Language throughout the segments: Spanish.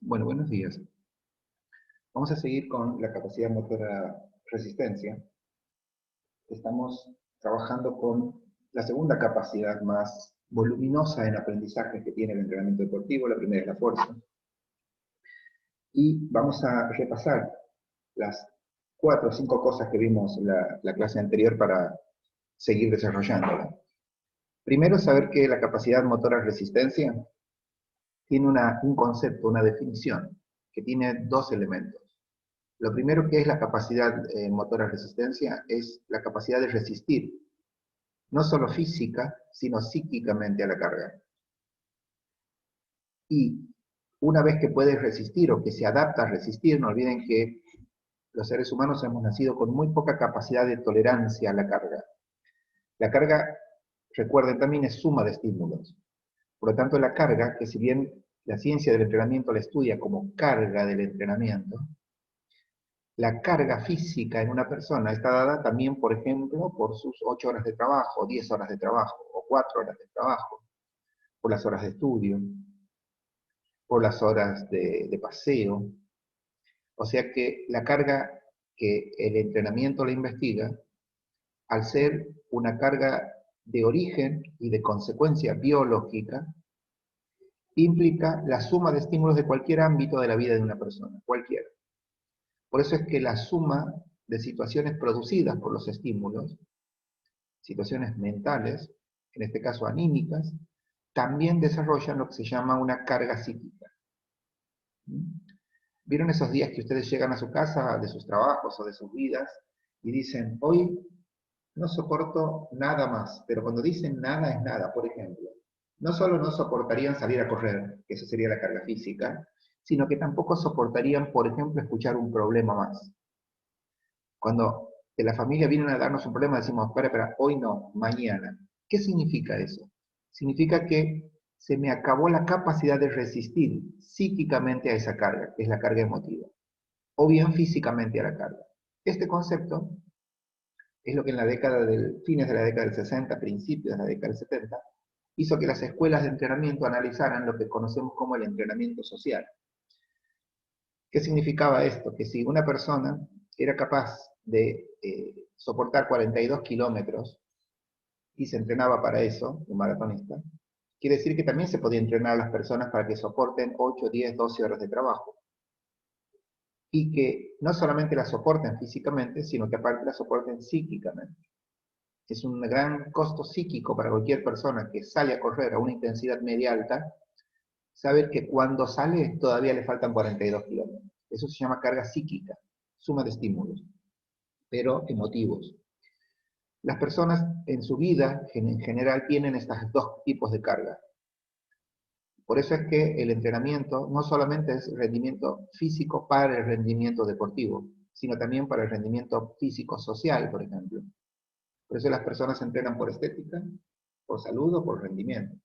Bueno, buenos días. Vamos a seguir con la capacidad motora resistencia. Estamos trabajando con la segunda capacidad más voluminosa en aprendizaje que tiene el entrenamiento deportivo. La primera es la fuerza. Y vamos a repasar las 4 o 5 cosas que vimos en la clase anterior para seguir desarrollándola. Primero, saber que la capacidad motora resistencia tiene un concepto, una definición, que tiene 2 elementos. Lo primero que es la capacidad motora resistencia es la capacidad de resistir, no solo física, sino psíquicamente a la carga. Y una vez que puede resistir o que se adapta a resistir, no olviden que los seres humanos hemos nacido con muy poca capacidad de tolerancia a la carga. La carga, recuerden también, es suma de estímulos. Por lo tanto, la carga, que si bien la ciencia del entrenamiento la estudia como carga del entrenamiento, la carga física en una persona está dada también, por ejemplo, por sus 8 horas de trabajo, 10 horas de trabajo, o 4 horas de trabajo, por las horas de estudio, por las horas de paseo. O sea que la carga que el entrenamiento la investiga, al ser una carga de origen y de consecuencia biológica, implica la suma de estímulos de cualquier ámbito de la vida de una persona, cualquiera. Por eso es que la suma de situaciones producidas por los estímulos, situaciones mentales, en este caso anímicas, también desarrollan lo que se llama una carga psíquica. ¿Vieron esos días que ustedes llegan a su casa, de sus trabajos o de sus vidas, y dicen, hoy no soporto nada más? Pero cuando dicen nada es nada, por ejemplo, no solo no soportarían salir a correr, que eso sería la carga física, sino que tampoco soportarían, por ejemplo, escuchar un problema más. Cuando de la familia vienen a darnos un problema, decimos, espera, hoy no, mañana. ¿Qué significa eso? Significa que se me acabó la capacidad de resistir psíquicamente a esa carga, que es la carga emotiva, o bien físicamente a la carga. Este concepto es lo que en la década del, fines de la década del 60, principios de la década del 70, hizo que las escuelas de entrenamiento analizaran lo que conocemos como el entrenamiento social. ¿Qué significaba esto? Que si una persona era capaz de soportar 42 kilómetros y se entrenaba para eso, un maratonista, quiere decir que también se podía entrenar a las personas para que soporten 8, 10, 12 horas de trabajo. Y que no solamente la soporten físicamente, sino que aparte la soporten psíquicamente. Es un gran costo psíquico para cualquier persona que sale a correr a una intensidad media alta, saber que cuando sale todavía le faltan 42 kilómetros. Eso se llama carga psíquica, suma de estímulos, pero emotivos. Las personas en su vida en general tienen estos 2 tipos de carga. Por eso es que el entrenamiento no solamente es rendimiento físico para el rendimiento deportivo, sino también para el rendimiento físico-social, por ejemplo. Por eso las personas se entrenan por estética, por salud o por rendimiento.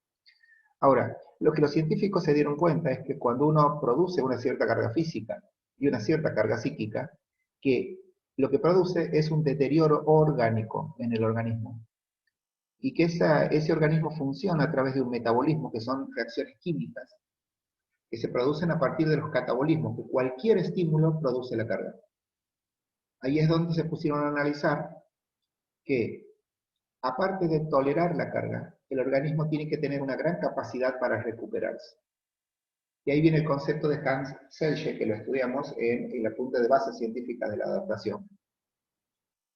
Ahora, lo que los científicos se dieron cuenta es que cuando uno produce una cierta carga física y una cierta carga psíquica, que lo que produce es un deterioro orgánico en el organismo. Y que ese organismo funciona a través de un metabolismo, que son reacciones químicas, que se producen a partir de los catabolismos, que cualquier estímulo produce la carga. Ahí es donde se pusieron a analizar que, aparte de tolerar la carga, el organismo tiene que tener una gran capacidad para recuperarse. Y ahí viene el concepto de Hans Selye, que lo estudiamos en la punta de base científica de la adaptación.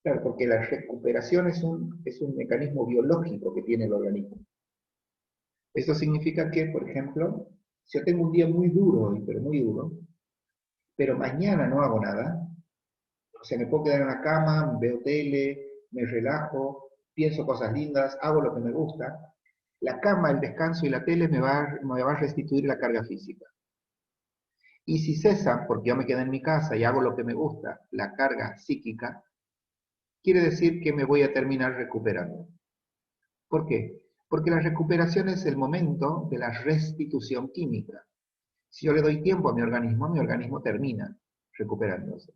Claro, porque la recuperación es un mecanismo biológico que tiene el organismo. Esto significa que, por ejemplo, si yo tengo un día muy duro hoy, pero muy duro, pero mañana no hago nada, o sea, me puedo quedar en la cama, veo tele, me relajo, pienso cosas lindas, hago lo que me gusta, la cama, el descanso y la tele me va a restituir la carga física. Y si cesan, porque yo me quedo en mi casa y hago lo que me gusta, la carga psíquica, quiere decir que me voy a terminar recuperando. ¿Por qué? Porque la recuperación es el momento de la restitución química. Si yo le doy tiempo a mi organismo termina recuperándose.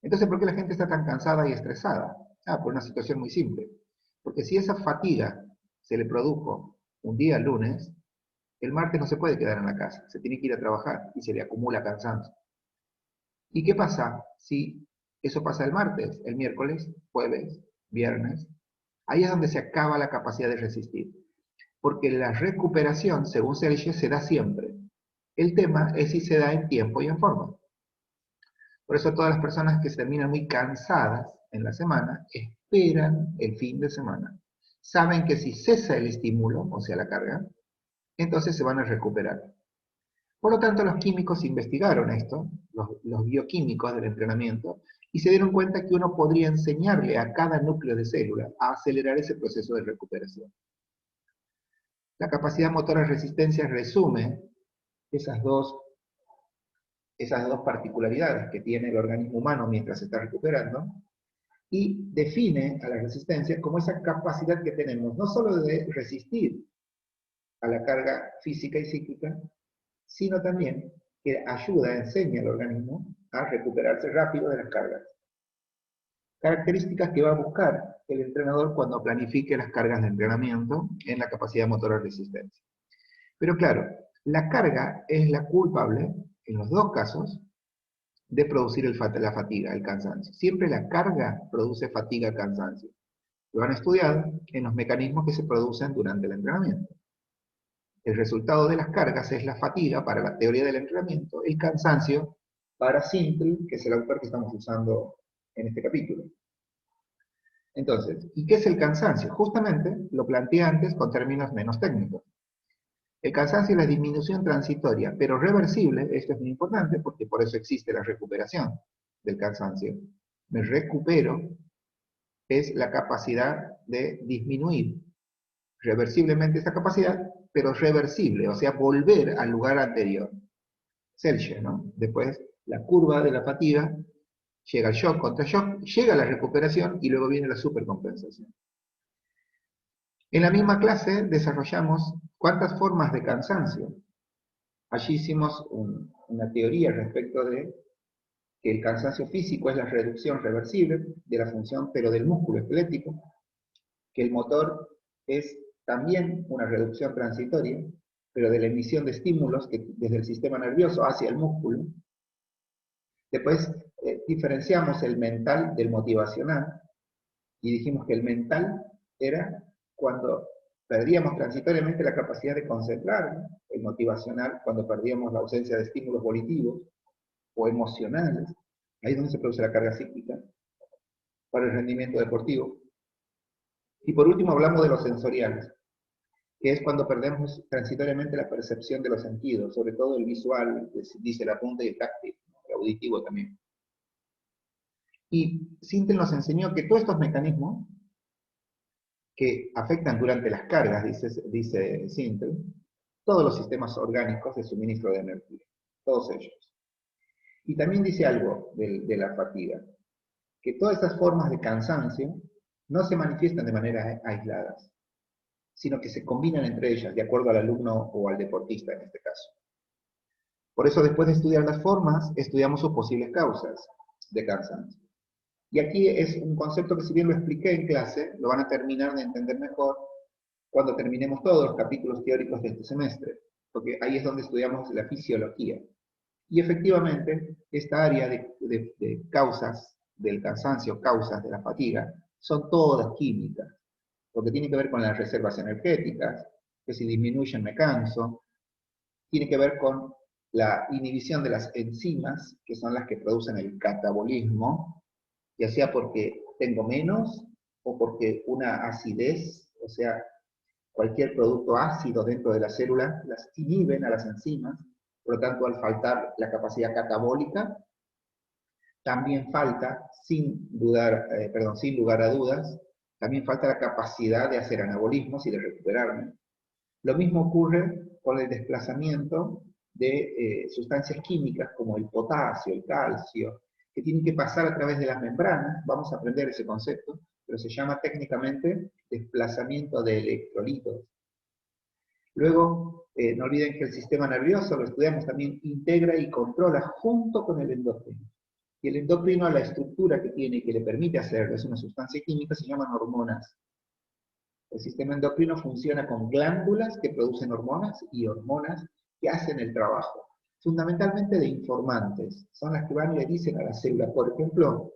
Entonces, ¿por qué la gente está tan cansada y estresada? Por una situación muy simple. Porque si esa fatiga se le produjo un día lunes, El martes no se puede quedar en la casa, se tiene que ir a trabajar y se le acumula cansancio. ¿Y qué pasa si eso pasa el martes, el miércoles, jueves, viernes? Ahí es donde se acaba la capacidad de resistir. Porque la recuperación, según Selye, se da siempre. El tema es si se da en tiempo y en forma. Por eso todas las personas que se terminan muy cansadas en la semana esperan el fin de semana. Saben que si cesa el estímulo, o sea la carga, entonces se van a recuperar. Por lo tanto, los químicos investigaron esto, los bioquímicos del entrenamiento, y se dieron cuenta que uno podría enseñarle a cada núcleo de célula a acelerar ese proceso de recuperación. La capacidad motora de resistencia resume esas dos particularidades que tiene el organismo humano mientras se está recuperando, y define a la resistencia como esa capacidad que tenemos no solo de resistir a la carga física y psíquica, sino también que ayuda, enseña al organismo a recuperarse rápido de las cargas. Características que va a buscar el entrenador cuando planifique las cargas de entrenamiento en la capacidad motora de resistencia. Pero claro, la carga es la culpable, en los dos casos, de producir la fatiga, el cansancio. Siempre la carga produce fatiga, cansancio. Lo han estudiado en los mecanismos que se producen durante el entrenamiento. El resultado de las cargas es la fatiga para la teoría del entrenamiento, el cansancio para Sintel, que es el autor que estamos usando en este capítulo. Entonces, ¿y qué es el cansancio? Justamente lo planteé antes con términos menos técnicos. El cansancio es la disminución transitoria, pero reversible. Esto es muy importante porque por eso existe la recuperación del cansancio. Me recupero es la capacidad de disminuir reversiblemente esa capacidad, pero reversible, o sea, volver al lugar anterior. Selye, ¿no? Después, la curva de la fatiga, llega el shock contra shock, llega la recuperación y luego viene la supercompensación. En la misma clase desarrollamos cuántas formas de cansancio. Allí hicimos una teoría respecto de que el cansancio físico es la reducción reversible de la función, pero del músculo esquelético, que el motor es también una reducción transitoria, pero de la emisión de estímulos que desde el sistema nervioso hacia el músculo. Después diferenciamos el mental del motivacional y dijimos que el mental era cuando perdíamos transitoriamente la capacidad de concentrar, el motivacional cuando perdíamos la ausencia de estímulos volitivos o emocionales, ahí es donde se produce la carga psíquica para el rendimiento deportivo. Y por último hablamos de los sensoriales, que es cuando perdemos transitoriamente la percepción de los sentidos, sobre todo el visual, dice la punta, y el táctil, el auditivo también. Y Sintel nos enseñó que todos estos mecanismos que afectan durante las cargas, dice Sintel, todos los sistemas orgánicos de suministro de energía, todos ellos. Y también dice algo de la fatiga, que todas estas formas de cansancio no se manifiestan de manera aisladas, sino que se combinan entre ellas, de acuerdo al alumno o al deportista en este caso. Por eso, después de estudiar las formas, estudiamos sus posibles causas de cansancio. Y aquí es un concepto que, si bien lo expliqué en clase, lo van a terminar de entender mejor cuando terminemos todos los capítulos teóricos de este semestre, porque ahí es donde estudiamos la fisiología. Y efectivamente, esta área de causas del cansancio, causas de la fatiga, son todas químicas, porque tiene que ver con las reservas energéticas, que si disminuyen me canso, tiene que ver con la inhibición de las enzimas, que son las que producen el catabolismo, ya sea porque tengo menos o porque una acidez, o sea, cualquier producto ácido dentro de la célula, las inhiben a las enzimas, por lo tanto, al faltar la capacidad catabólica, también falta, sin lugar a dudas, también falta la capacidad de hacer anabolismos y de recuperarme. Lo mismo ocurre con el desplazamiento de sustancias químicas como el potasio, el calcio, que tienen que pasar a través de las membranas. Vamos a aprender ese concepto, pero se llama técnicamente desplazamiento de electrolitos. Luego, no olviden que el sistema nervioso, lo estudiamos también, integra y controla junto con el endocrino. Y el endocrino, la estructura que tiene y que le permite hacerlo, es una sustancia química, se llaman hormonas. El sistema endocrino funciona con glándulas que producen hormonas y hormonas que hacen el trabajo, fundamentalmente de informantes. Son las que van y le dicen a la célula, por ejemplo,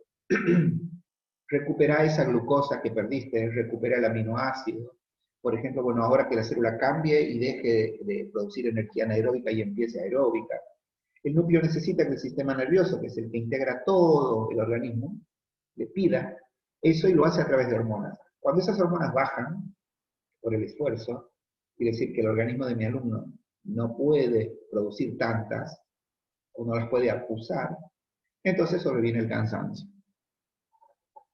recupera esa glucosa que perdiste, recupera el aminoácido. Por ejemplo, bueno, ahora que la célula cambie y deje de producir energía anaeróbica y empiece aeróbica. El núcleo necesita que el sistema nervioso, que es el que integra todo el organismo, le pida eso y lo hace a través de hormonas. Cuando esas hormonas bajan por el esfuerzo, quiere decir que el organismo de mi alumno no puede producir tantas, o no las puede usar, entonces sobreviene el cansancio.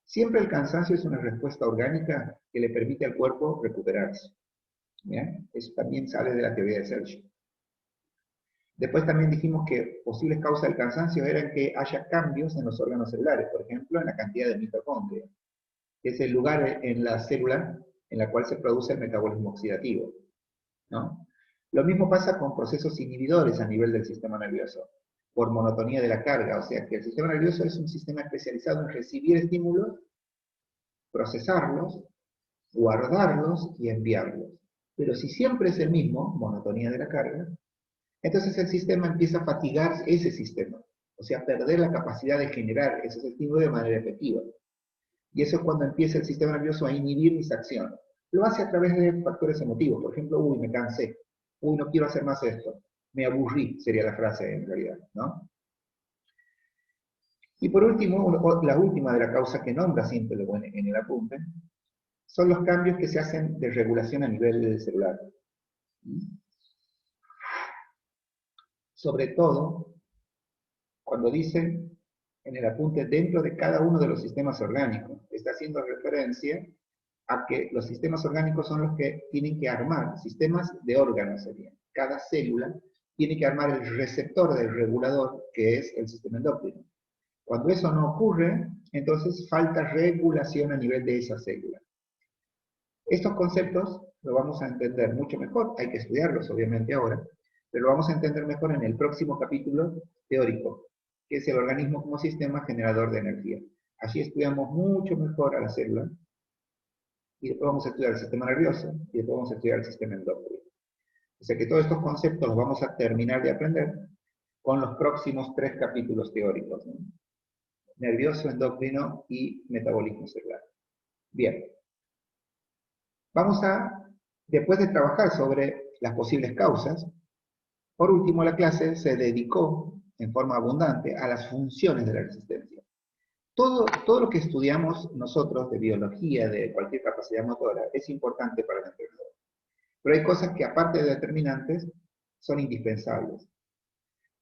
Siempre el cansancio es una respuesta orgánica que le permite al cuerpo recuperarse. ¿Bien? Eso también sale de la teoría de Sergio. Después también dijimos que posibles causas del cansancio eran que haya cambios en los órganos celulares, por ejemplo, en la cantidad de mitocondria, que es el lugar en la célula en la cual se produce el metabolismo oxidativo, ¿no? Lo mismo pasa con procesos inhibidores a nivel del sistema nervioso, por monotonía de la carga, o sea que el sistema nervioso es un sistema especializado en recibir estímulos, procesarlos, guardarlos y enviarlos. Pero si siempre es el mismo, monotonía de la carga, entonces el sistema empieza a fatigar ese sistema, o sea, perder la capacidad de generar esos estímulos de manera efectiva. Y eso es cuando empieza el sistema nervioso a inhibir mis acciones. Lo hace a través de factores emotivos, por ejemplo, uy, me cansé, uy, no quiero hacer más esto, me aburrí, sería la frase en realidad, ¿no? Y por último, la última de la causa que nombra siempre en el apunte, son los cambios que se hacen de regulación a nivel celular. Sobre todo, cuando dicen en el apunte dentro de cada uno de los sistemas orgánicos, está haciendo referencia a que los sistemas orgánicos son los que tienen que armar, sistemas de órganos serían. Cada célula tiene que armar el receptor del regulador, que es el sistema endocrino. Cuando eso no ocurre, entonces falta regulación a nivel de esa célula. Estos conceptos los vamos a entender mucho mejor, hay que estudiarlos obviamente ahora, pero lo vamos a entender mejor en el próximo capítulo teórico, que es el organismo como sistema generador de energía. Allí estudiamos mucho mejor a la célula, y después vamos a estudiar el sistema nervioso, y después vamos a estudiar el sistema endocrino. O sea que todos estos conceptos los vamos a terminar de aprender con los próximos 3 capítulos teóricos, ¿no? Nervioso, endocrino y metabolismo celular. Bien. Vamos a, después de trabajar sobre las posibles causas, por último la clase se dedicó en forma abundante a las funciones de la resistencia. Todo lo que estudiamos nosotros de biología, de cualquier capacidad motora, es importante para el entrenador. Pero hay cosas que aparte de determinantes, son indispensables.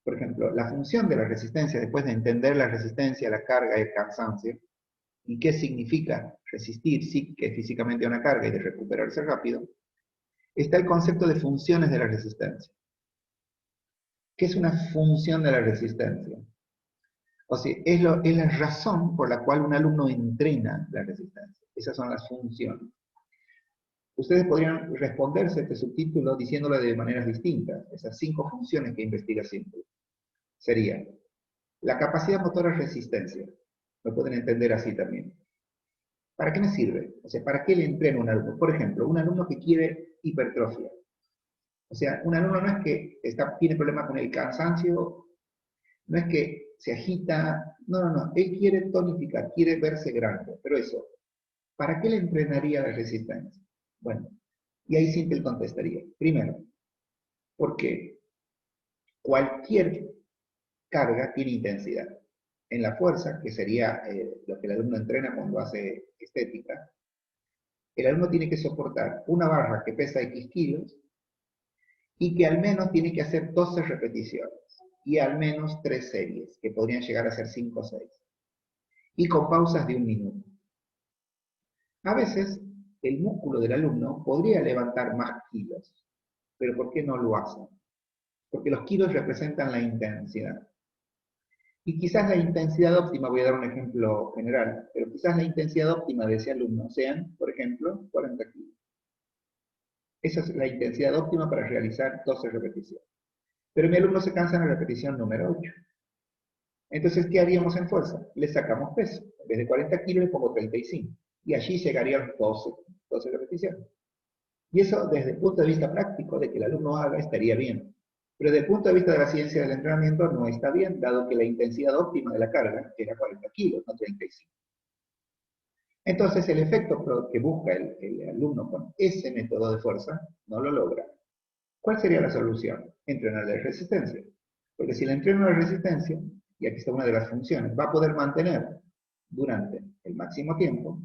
Por ejemplo, la función de la resistencia, después de entender la resistencia, la carga y el cansancio, y qué significa resistir psíquica y físicamente a una carga y de recuperarse rápido, está el concepto de funciones de la resistencia. ¿Qué es una función de la resistencia? O sea, es la razón por la cual un alumno entrena la resistencia. Esas son las funciones. Ustedes podrían responderse este subtítulo diciéndolo de maneras distintas. Esas 5 funciones que investiga siempre. Sería la capacidad motora resistencia. Lo pueden entender así también. ¿Para qué me sirve? O sea, ¿para qué le entreno a un alumno? Por ejemplo, un alumno que quiere hipertrofia. O sea, un alumno no es que tiene problemas con el cansancio, no es que se agita, no. Él quiere tonificar, quiere verse grande. Pero eso, ¿para qué le entrenaría la resistencia? Bueno, y ahí Sintel contestaría. Primero, porque cualquier carga tiene intensidad. En la fuerza, que sería lo que el alumno entrena cuando hace estética, el alumno tiene que soportar una barra que pesa X kilos y que al menos tiene que hacer 12 repeticiones y al menos 3 series, que podrían llegar a ser 5 o 6, y con pausas de 1 minuto. A veces, el músculo del alumno podría levantar más kilos, pero ¿por qué no lo hace? Porque los kilos representan la intensidad. Y quizás la intensidad óptima, voy a dar un ejemplo general, pero quizás la intensidad óptima de ese alumno sean, por ejemplo, 40 kilos. Esa es la intensidad óptima para realizar 12 repeticiones. Pero mi alumno se cansa en la repetición número 8. Entonces, ¿qué haríamos en fuerza? Le sacamos peso. En vez de 40 kilos le pongo 35. Y allí llegaría a los 12 12 repeticiones. Y eso, desde el punto de vista práctico, de que el alumno haga, estaría bien. Pero desde el punto de vista de la ciencia del entrenamiento, no está bien, dado que la intensidad óptima de la carga era 40 kilos, no 35. Entonces, el efecto que busca el alumno con ese método de fuerza no lo logra. ¿Cuál sería la solución? Entrenar la resistencia. Porque si le entreno la resistencia, y aquí está una de las funciones, va a poder mantener durante el máximo tiempo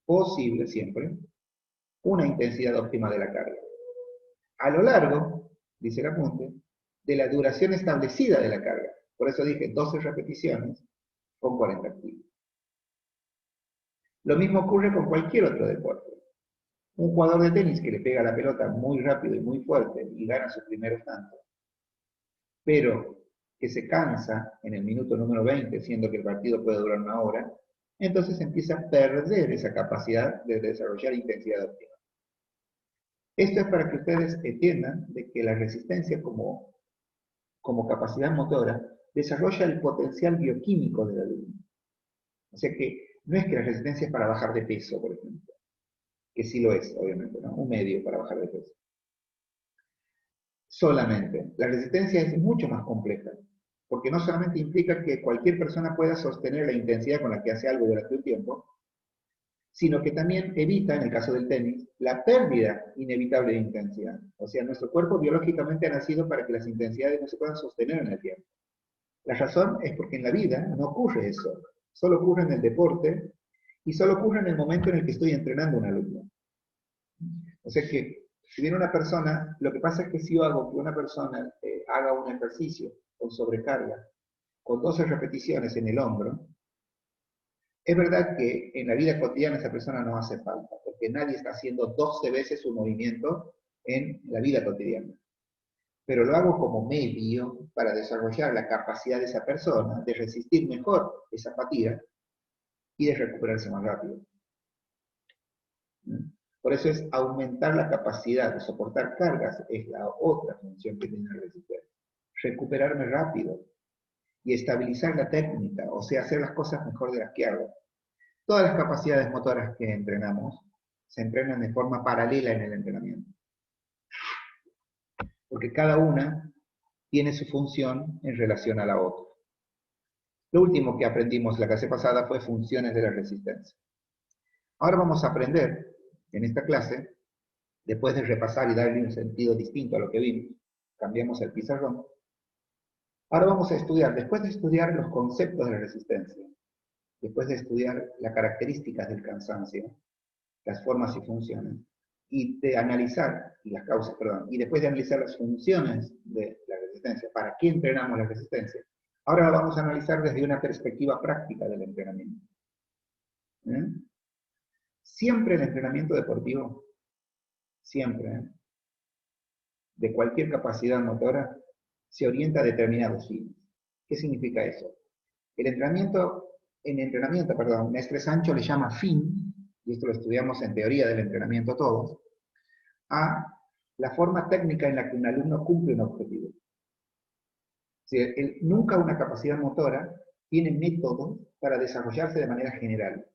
posible siempre una intensidad óptima de la carga. A lo largo, dice el apunte, de la duración establecida de la carga. Por eso dije 12 repeticiones con 40 kilos. Lo mismo ocurre con cualquier otro deporte. Un jugador de tenis que le pega la pelota muy rápido y muy fuerte y gana sus primeros tantos, pero que se cansa en el minuto número 20, siendo que el partido puede durar una hora, entonces empieza a perder esa capacidad de desarrollar intensidad óptima. Esto es para que ustedes entiendan de que la resistencia como capacidad motora desarrolla el potencial bioquímico del alumno. O sea que no es que la resistencia es para bajar de peso, por ejemplo, que sí lo es, obviamente, ¿no? Un medio para bajar de peso. Solamente. La resistencia es mucho más compleja, porque no solamente implica que cualquier persona pueda sostener la intensidad con la que hace algo durante un tiempo, sino que también evita, en el caso del tenis, la pérdida inevitable de intensidad. O sea, nuestro cuerpo biológicamente ha nacido para que las intensidades no se puedan sostener en el tiempo. La razón es porque en la vida no ocurre eso. Solo ocurre en el deporte y solo ocurre en el momento en el que estoy entrenando a un alumno. O sea que, si viene una persona, lo que pasa es que si yo hago que una persona haga un ejercicio con sobrecarga, con 12 repeticiones en el hombro, es verdad que en la vida cotidiana esa persona no hace falta, porque nadie está haciendo 12 veces su movimiento en la vida cotidiana. Pero lo hago como medio para desarrollar la capacidad de esa persona de resistir mejor esa fatiga y de recuperarse más rápido. Por eso es aumentar la capacidad de soportar cargas, es la otra función que tiene la resistencia. Recuperarme rápido y estabilizar la técnica, o sea, hacer las cosas mejor de las que hago. Todas las capacidades motoras que entrenamos se entrenan de forma paralela en el entrenamiento. Porque cada una tiene su función en relación a la otra. Lo último que aprendimos la clase pasada fue funciones de la resistencia. Ahora vamos a aprender en esta clase, después de repasar y darle un sentido distinto a lo que vimos, cambiamos el pizarrón. Ahora vamos a estudiar, después de estudiar los conceptos de la resistencia, después de estudiar las características del cansancio, las formas y funciones, y de analizar, y las causas, perdón, y después de analizar las funciones de la resistencia, ¿para qué entrenamos la resistencia? Ahora la vamos a analizar desde una perspectiva práctica del entrenamiento. Siempre el entrenamiento deportivo, siempre, de cualquier capacidad motora, se orienta a determinados fines. ¿Qué significa eso? En entrenamiento, Mestre Sancho le llama fin, y esto lo estudiamos en teoría del entrenamiento todos, a la forma técnica en la que un alumno cumple un objetivo. Nunca una capacidad motora tiene métodos para desarrollarse de manera general.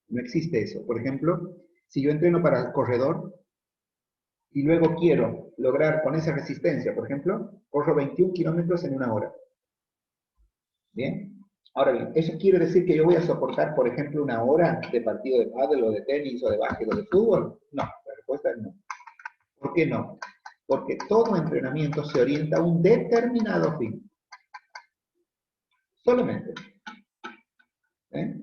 No existe eso. Por ejemplo, si yo entreno para el corredor y luego quiero lograr con esa resistencia, por ejemplo, corro 21 kilómetros en una hora. ¿Bien? Ahora bien, ¿eso quiere decir que yo voy a soportar, por ejemplo, una hora de partido de pádel o de tenis o de básquet o de fútbol? No, la respuesta es no. ¿Por qué no? Porque todo entrenamiento se orienta a un determinado fin. Solamente.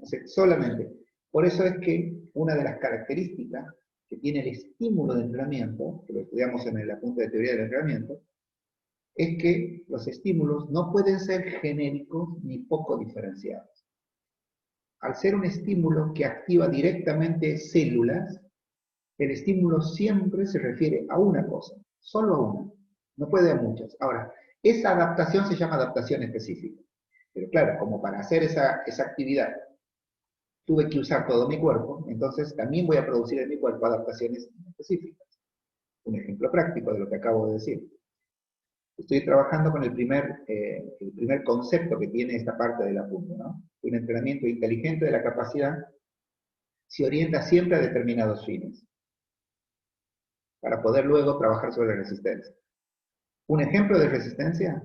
O sea, solamente. Por eso es que una de las características que tiene el estímulo de entrenamiento, que lo estudiamos en el apunte de teoría del entrenamiento, es que los estímulos no pueden ser genéricos ni poco diferenciados. Al ser un estímulo que activa directamente células, el estímulo siempre se refiere a una cosa, solo a una, no puede haber muchas. Ahora, esa adaptación se llama adaptación específica. Pero claro, como para hacer esa actividad tuve que usar todo mi cuerpo, entonces también voy a producir en mi cuerpo adaptaciones específicas. Un ejemplo práctico de lo que acabo de decir. Estoy trabajando con el primer concepto que tiene esta parte del apunte, ¿no? Un entrenamiento inteligente de la capacidad se orienta siempre a determinados fines. para poder luego trabajar sobre la resistencia. Un ejemplo de resistencia,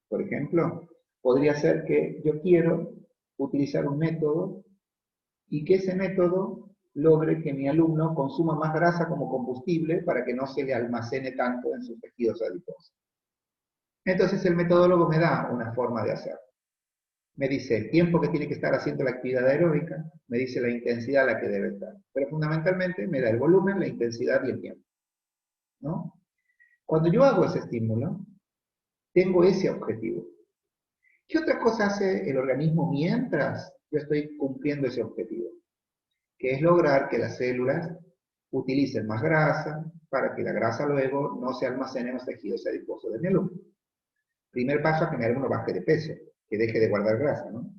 por ejemplo, podría ser que yo quiero utilizar un método y que ese método logre que mi alumno consuma más grasa como combustible para que no se le almacene tanto en sus tejidos adiposos. Entonces el metodólogo me da una forma de hacerlo. Me dice el tiempo que tiene que estar haciendo la actividad aeróbica, me dice la intensidad a la que debe estar, pero fundamentalmente me da el volumen, la intensidad y el tiempo, ¿no? Cuando yo hago ese estímulo, tengo ese objetivo. ¿Qué otra cosa hace el organismo mientras yo estoy cumpliendo ese objetivo? Que es lograr que las células utilicen más grasa para que la grasa luego no se almacene en los tejidos adiposos de mi alumno. Primer paso a que mi alumno baje de peso, que deje de guardar grasa, ¿no?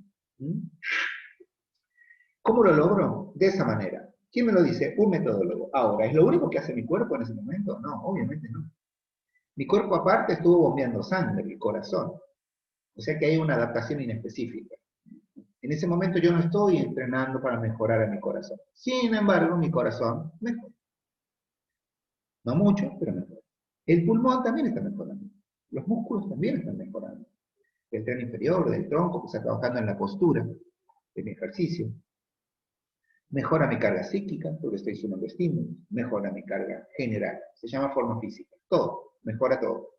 ¿Cómo lo logro? De esa manera. ¿Quién me lo dice? Un metodólogo. Ahora, ¿es lo único que hace mi cuerpo en ese momento? No, obviamente no. Mi cuerpo aparte estuvo bombeando sangre, el corazón. O sea que hay una adaptación inespecífica. En ese momento yo no estoy entrenando para mejorar a mi corazón. Sin embargo, mi corazón mejora. No mucho, pero mejora. El pulmón también está mejorando. Los músculos también están mejorando. El tren inferior, del tronco, que está trabajando en la postura de mi ejercicio. Mejora mi carga psíquica, porque estoy sumando estímulos. Mejora mi carga general. Se llama forma física. Todo. Mejora todo.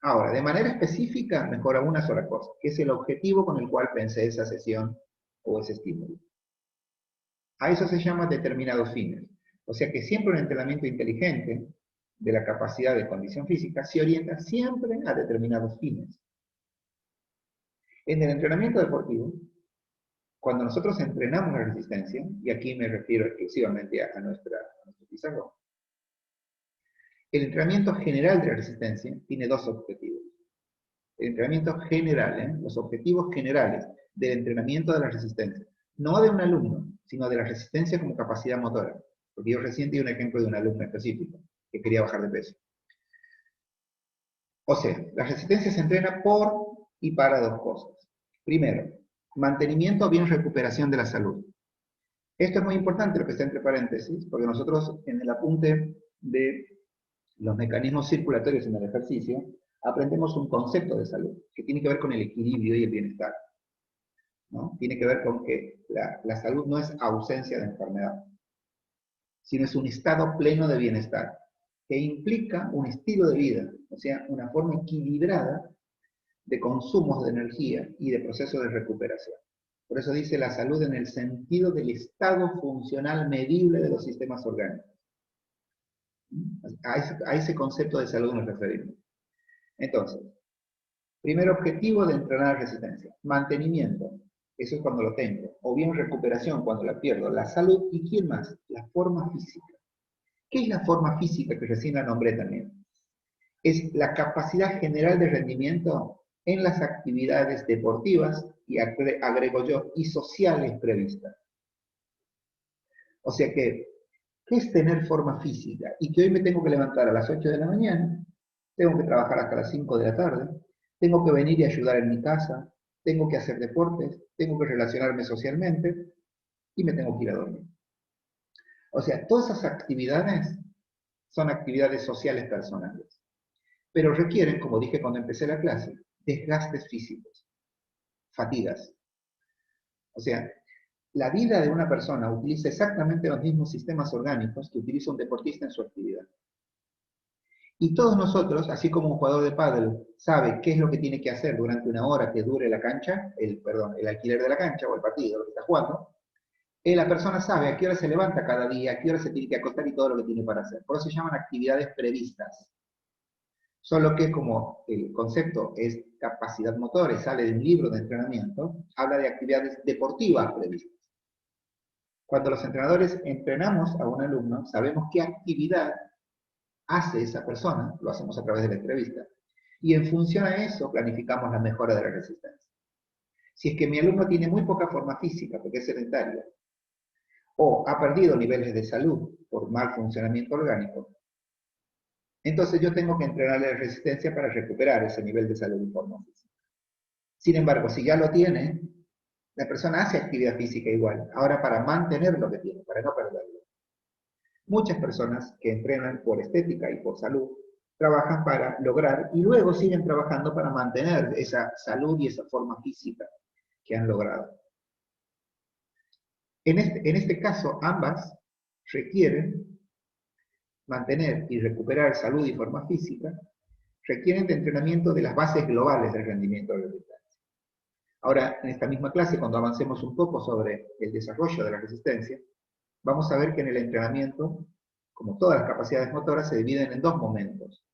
Ahora, de manera específica, mejora una sola cosa, que es el objetivo con el cual pensé esa sesión o ese estímulo. A eso se llama determinados fines. O sea que siempre un entrenamiento inteligente de la capacidad de condición física se orienta siempre a determinados fines. En el entrenamiento deportivo, cuando nosotros entrenamos la resistencia, y aquí me refiero exclusivamente a nuestro pizarrón, el entrenamiento general de la resistencia tiene dos objetivos. El entrenamiento general, los objetivos generales del entrenamiento de la resistencia, no de un alumno, sino de la resistencia como capacidad motora. Porque yo recién di un ejemplo de un alumno específico que quería bajar de peso. O sea, la resistencia se entrena por y para dos cosas. Primero, mantenimiento o bien recuperación de la salud. Esto es muy importante, lo que está entre paréntesis, porque nosotros en el apunte de los mecanismos circulatorios en el ejercicio, aprendemos un concepto de salud, que tiene que ver con el equilibrio y el bienestar, ¿no? Tiene que ver con que la salud no es ausencia de enfermedad, sino es un estado pleno de bienestar, que implica un estilo de vida, o sea, una forma equilibrada de consumos de energía y de procesos de recuperación. Por eso dice la salud en el sentido del estado funcional medible de los sistemas orgánicos. A ese concepto de salud nos referimos. Entonces, primer objetivo de entrenar resistencia, mantenimiento, eso es cuando lo tengo, o bien recuperación cuando la pierdo, la salud, y ¿quién más? La forma física. ¿Qué es la forma física que recién la nombré también? Es la capacidad general de rendimiento en las actividades deportivas, y agrego yo, y sociales previstas. O sea que, ¿qué es tener forma física? Y que hoy me tengo que levantar a las 8 de la mañana, tengo que trabajar hasta las 5 de la tarde, tengo que venir y ayudar en mi casa, tengo que hacer deportes, tengo que relacionarme socialmente y me tengo que ir a dormir. O sea, todas esas actividades son actividades sociales personales, pero requieren, como dije cuando empecé la clase, desgastes físicos, fatigas. O sea, la vida de una persona utiliza exactamente los mismos sistemas orgánicos que utiliza un deportista en su actividad. Y todos nosotros, así como un jugador de pádel sabe qué es lo que tiene que hacer durante una hora que dure la cancha, el alquiler de la cancha o el partido, lo que está jugando, la persona sabe a qué hora se levanta cada día, a qué hora se tiene que acostar y todo lo que tiene para hacer. Por eso se llaman actividades previstas. Solo que como el concepto es capacidad motora y sale de un libro de entrenamiento, habla de actividades deportivas previstas. Cuando los entrenadores entrenamos a un alumno, sabemos qué actividad hace esa persona, lo hacemos a través de la entrevista, y en función a eso planificamos la mejora de la resistencia. Si es que mi alumno tiene muy poca forma física porque es sedentario, o ha perdido niveles de salud por mal funcionamiento orgánico, entonces yo tengo que entrenarle la resistencia para recuperar ese nivel de salud y forma física. Sin embargo, si ya lo tiene, la persona hace actividad física igual, ahora para mantener lo que tiene, para no perderlo. Muchas personas que entrenan por estética y por salud trabajan para lograr y luego siguen trabajando para mantener esa salud y esa forma física que han logrado. En este caso, ambas requieren mantener y recuperar salud y forma física, requieren de entrenamiento de las bases globales del rendimiento de la resistencia. Ahora, en esta misma clase, cuando avancemos un poco sobre el desarrollo de la resistencia, vamos a ver que en el entrenamiento, como todas las capacidades motoras, se dividen en dos momentos.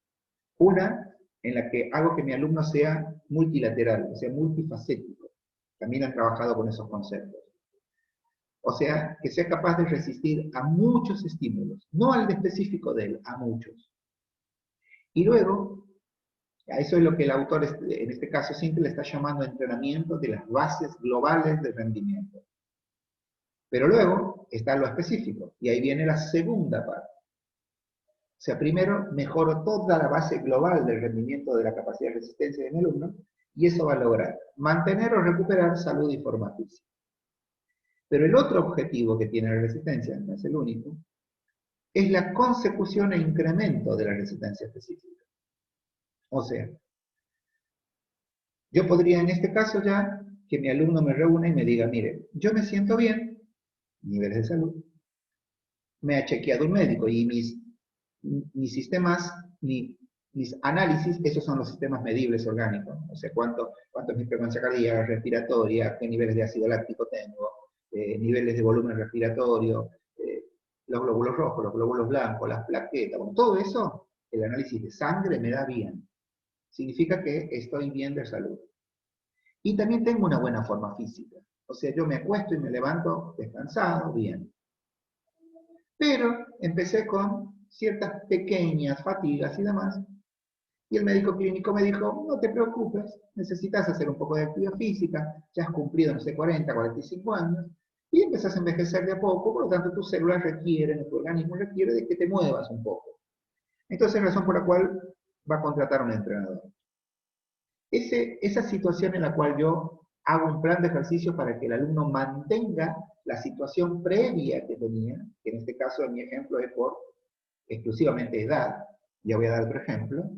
Una, en la que hago que mi alumno sea multilateral, o sea, multifacético. También han trabajado con esos conceptos. O sea, que sea capaz de resistir a muchos estímulos, no al específico de él, a muchos. Y luego, a eso es lo que el autor, en este caso, siempre le está llamando entrenamiento de las bases globales de rendimiento. Pero luego está lo específico, y ahí viene la segunda parte. O sea, primero mejoro toda la base global del rendimiento de la capacidad de resistencia de mi alumno, y eso va a lograr mantener o recuperar salud y forma física. Pero el otro objetivo que tiene la resistencia, no es el único, es la consecución e incremento de la resistencia específica. O sea, yo podría en este caso ya que mi alumno me reúna y me diga, mire, yo me siento bien, niveles de salud, me ha chequeado un médico y mis sistemas, mis análisis, esos son los sistemas medibles orgánicos, o sea, cuánto es mi frecuencia cardíaca, respiratoria, qué niveles de ácido láctico tengo, niveles de volumen respiratorio, los glóbulos rojos, los glóbulos blancos, las plaquetas, bueno, todo eso, el análisis de sangre me da bien. Significa que estoy bien de salud. Y también tengo una buena forma física. O sea, yo me acuesto y me levanto descansado, bien. Pero empecé con ciertas pequeñas fatigas y demás, y el médico clínico me dijo, no te preocupes, necesitas hacer un poco de actividad física, ya has cumplido, no sé, 40, 45 años, y empezás a envejecer de a poco, por lo tanto tus células requieren, tu organismo requiere de que te muevas un poco. Entonces, razón por la cual va a contratar a un entrenador. Esa situación en la cual yo hago un plan de ejercicio para que el alumno mantenga la situación previa que tenía, que en este caso en mi ejemplo es por exclusivamente edad, ya voy a dar otro ejemplo,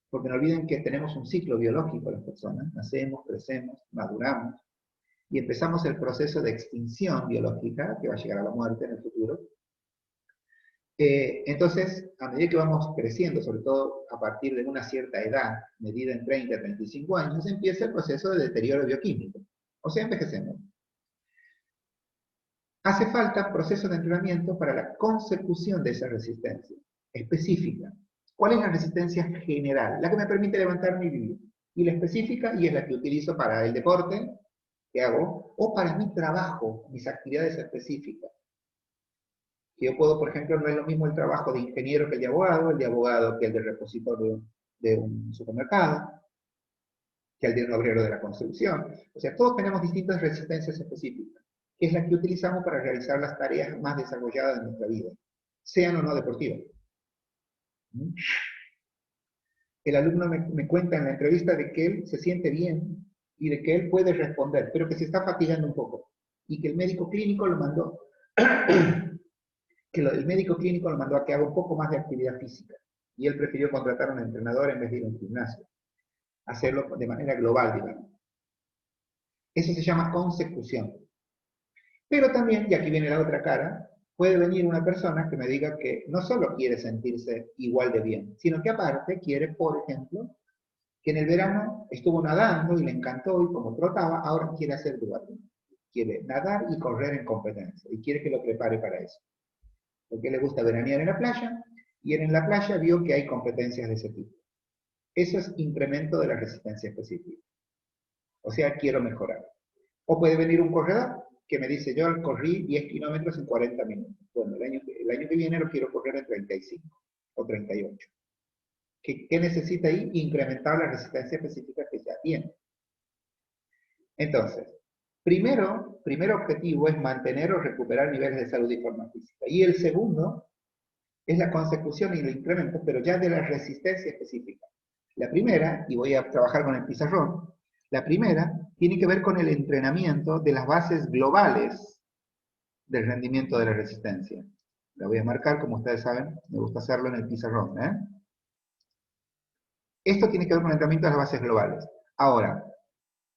porque no olviden que tenemos un ciclo biológico las personas, nacemos, crecemos, maduramos, y empezamos el proceso de extinción biológica, que va a llegar a la muerte en el futuro. Entonces, a medida que vamos creciendo, sobre todo a partir de una cierta edad, medida en 30, 35 años, empieza el proceso de deterioro bioquímico. O sea, envejecemos. Hace falta proceso de entrenamiento para la consecución de esa resistencia específica. ¿Cuál es la resistencia general? La que me permite levantarme y vivir. Y la específica, y es la que utilizo para el deporte que hago, o para mi trabajo, mis actividades específicas. Que yo puedo, por ejemplo, no es lo mismo el trabajo de ingeniero que el de abogado que el de repositor de un supermercado, que el de un obrero de la construcción. O sea, todos tenemos distintas resistencias específicas, que es la que utilizamos para realizar las tareas más desarrolladas de nuestra vida, sean o no deportivas. El alumno me cuenta en la entrevista de que él se siente bien y de que él puede responder, pero que se está fatigando un poco, y que el médico clínico lo mandó el médico clínico lo mandó a que haga un poco más de actividad física. Y él prefirió contratar a un entrenador en vez de ir a un gimnasio. Hacerlo de manera global, digamos. Eso se llama consecución. Pero también, y aquí viene la otra cara, puede venir una persona que me diga que no solo quiere sentirse igual de bien, sino que aparte quiere, por ejemplo, que en el verano estuvo nadando y le encantó y como trotaba, ahora quiere hacer duatlón. Quiere nadar y correr en competencia y quiere que lo prepare para eso. Porque le gusta veranear en la playa, y él en la playa vio que hay competencias de ese tipo. Eso es incremento de la resistencia específica. O sea, quiero mejorar. O puede venir un corredor que me dice, yo corrí 10 kilómetros en 40 minutos. Bueno, el año que viene lo quiero correr en 35 o 38. ¿Qué necesita ahí? Incrementar la resistencia específica que ya tiene. Entonces, primer objetivo es mantener o recuperar niveles de salud y forma física. Y el segundo es la consecución y el incremento, pero ya de la resistencia específica. La primera, y voy a trabajar con el pizarrón, la primera tiene que ver con el entrenamiento de las bases globales del rendimiento de la resistencia. La voy a marcar, como ustedes saben, me gusta hacerlo en el pizarrón. Esto tiene que ver con el entrenamiento de las bases globales. Ahora,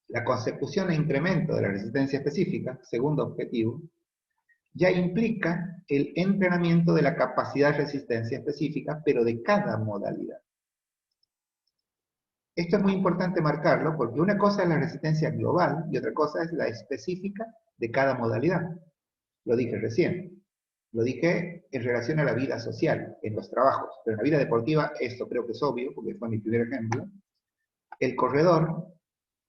la consecución e incremento de la resistencia específica, segundo objetivo, ya implica el entrenamiento de la capacidad de resistencia específica, pero de cada modalidad. Esto es muy importante marcarlo porque una cosa es la resistencia global y otra cosa es la específica de cada modalidad. Lo dije recién. Lo dije en relación a la vida social, en los trabajos. Pero en la vida deportiva, esto creo que es obvio, porque fue mi primer ejemplo. El corredor